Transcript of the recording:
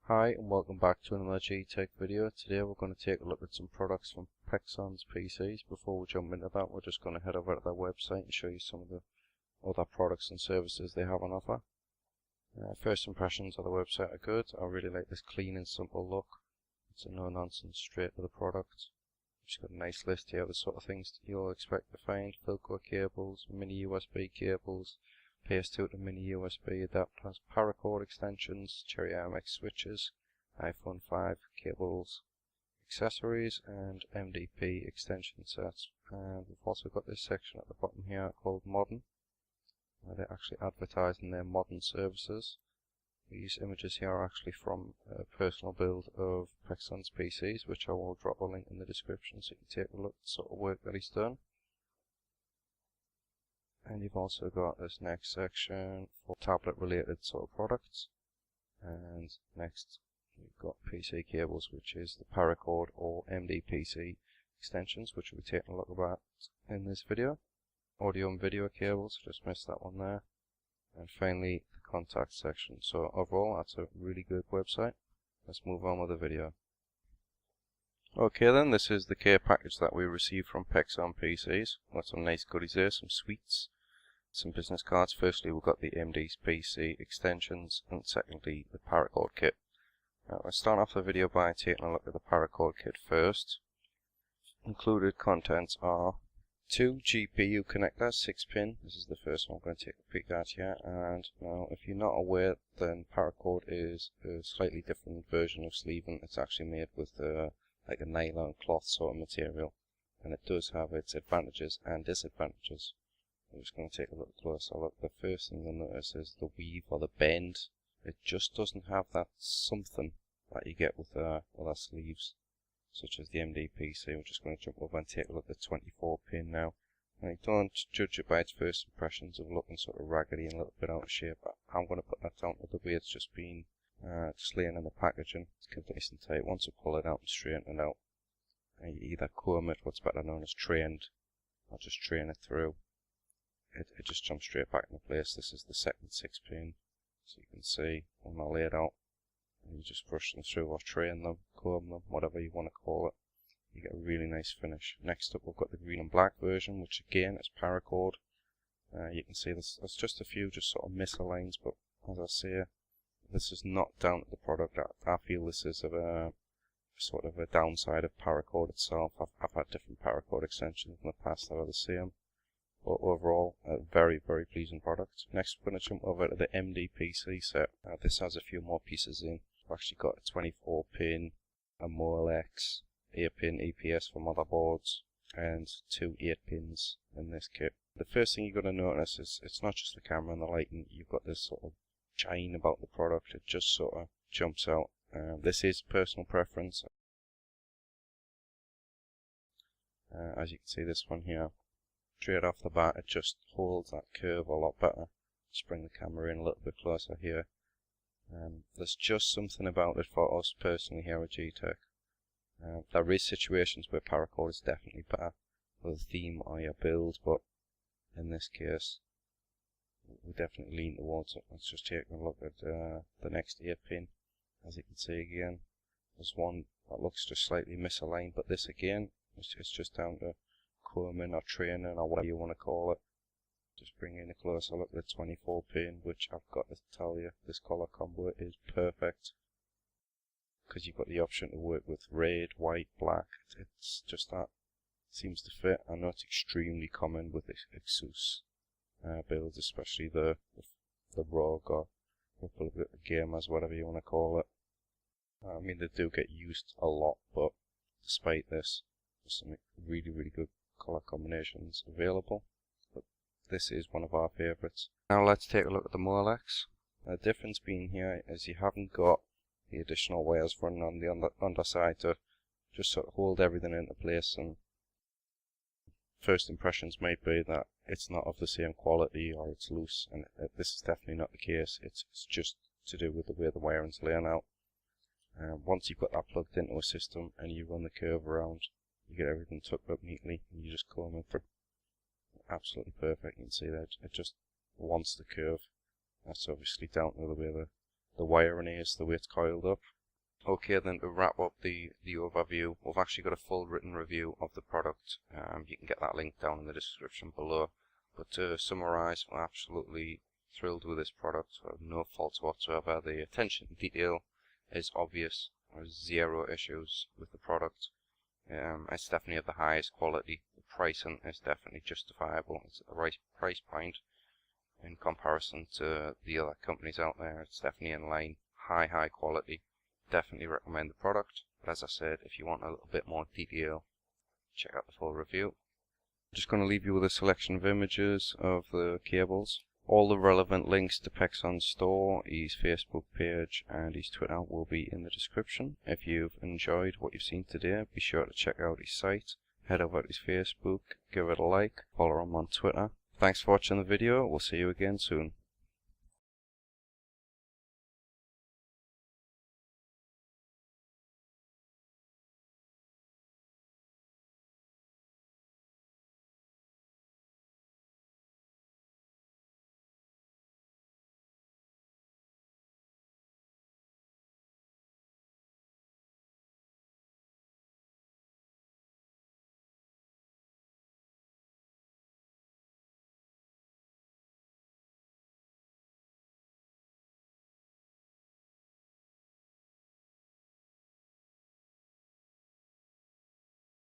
Hi and welcome back to another Geeteck video. Today we're going to take a look at some products from Pexon PCs. Before we jump into that, we're just going to head over to their website and show you some of the other products and services they have on offer. First impressions of the website are good. I really like this clean and simple look. It's a no nonsense, straight to the product. Just got a nice list here of the sort of things that you'll expect to find: Philco cables, mini USB cables, PS2 to mini USB adapters, Paracord extensions, Cherry MX switches, iPhone 5 cables, accessories, and MDP extension sets. And we've also got this section at the bottom here called Modern, where they're actually advertising their modern services. These images here are actually from a personal build of Pexon's PCs, which I will drop a link in the description so you can take a look at the sort of work that he's done. And you've also got this next section for tablet related sort of products. And next you've got PC cables, which is the Paracord or MDPC extensions, which we'll be taking a look about in this video. Audio and video cables, just missed that one there. And finally the contact section. So overall that's a really good website. Let's move on with the video. Okay then, this is the care package that we received from Pexon PCs. Got some nice goodies there, some sweets, some business cards. Firstly we've got the MDPC extensions, and secondly the Paracord kit. I'll start off the video by taking a look at the Paracord kit first. Included contents are 2 GPU connectors, 6-pin. This is the first one I'm going to take a peek at here. And now, if you're not aware, then Paracord is a slightly different version of sleeving. It's actually made with like a nylon cloth sort of material, and it does have its advantages and disadvantages. I'm just going to take a closer look. The first thing you'll notice is the weave or the bend. It just doesn't have that something that you get with other sleeves, such as the MDPC. We're just going to jump over and take a look at the 24 pin now. And don't judge it by its first impressions of looking sort of raggedy and a little bit out of shape. I'm going to put that down to the way it's just been just laying in the packaging. It's kept nice and tight. Once you pull it out and straighten it out, and you either comb it, what's better known as trained, or just train it through, it just jumps straight back into place. This is the second 6-pin, so you can see when I lay it out, and you just brush them through or train them, comb them, whatever you want to call it. You get a really nice finish. Next up we've got the green and black version, which again is Paracord. You can see there's just a few just sort of misaligns, but as I say, this is not down to the product. I feel this is a sort of a downside of Paracord itself. I've had different Paracord extensions in the past that are the same, but overall a very, very pleasing product. Next we're going to jump over to the MDPC set. This has a few more pieces in. We've actually got a 24 pin, a Molex, 8-pin EPS for motherboards, and 2 8-pins in this kit. The first thing you're going to notice is it's not just the camera and the lighting. You've got this sort of shine about the product. It just sort of jumps out. This is personal preference. As you can see, this one here, straight off the bat, it just holds that curve a lot better. Just bring the camera in a little bit closer here. There's just something about it for us personally here at Geeteck. There is situations where Paracord is definitely better for the theme or your build, but in this case we definitely lean towards it. Let's just take a look at the next 8-pin. As you can see again, there's one that looks just slightly misaligned, but this again, it's just down to combing or training or whatever you want to call it. Just bring in a closer look at the 24 pin, which I've got to tell you, this colour combo is perfect, because you've got the option to work with red, white, black. It's just that seems to fit. I know it's extremely common with Exus builds, especially the Rogue or Republic Gamers, whatever you want to call it. I mean, they do get used a lot, but despite this, there's some really, really good colour combinations available. But this is one of our favourites. Now let's take a look at the Molex. The difference being here is you haven't got the additional wires running on the underside to just sort of hold everything into place, and first impressions might be that it's not of the same quality or it's loose, and this is definitely not the case. It's just to do with the way the wiring's laying out. Once you've got that plugged into a system and you run the curve around, you get everything tucked up neatly and you just comb it through. Absolutely perfect. You can see that it just wants the curve. That's obviously down to the way the wiring is, the way it's coiled up. Okay, then to wrap up the overview, we've actually got a full written review of the product. You can get that link down in the description below. But to summarise, we're absolutely thrilled with this product. No faults whatsoever. The attention to detail is obvious. There's zero issues with the product. It's definitely of the highest quality. The pricing is definitely justifiable. It's at the right price point in comparison to the other companies out there. It's definitely in line. High quality. Definitely recommend the product. But as I said, if you want a little bit more detail, check out the full review. I'm just going to leave you with a selection of images of the cables. All the relevant links to Pexon's store, his Facebook page and his Twitter will be in the description. If you've enjoyed what you've seen today, be sure to check out his site, head over to his Facebook, give it a like, follow him on Twitter. Thanks for watching the video, we'll see you again soon.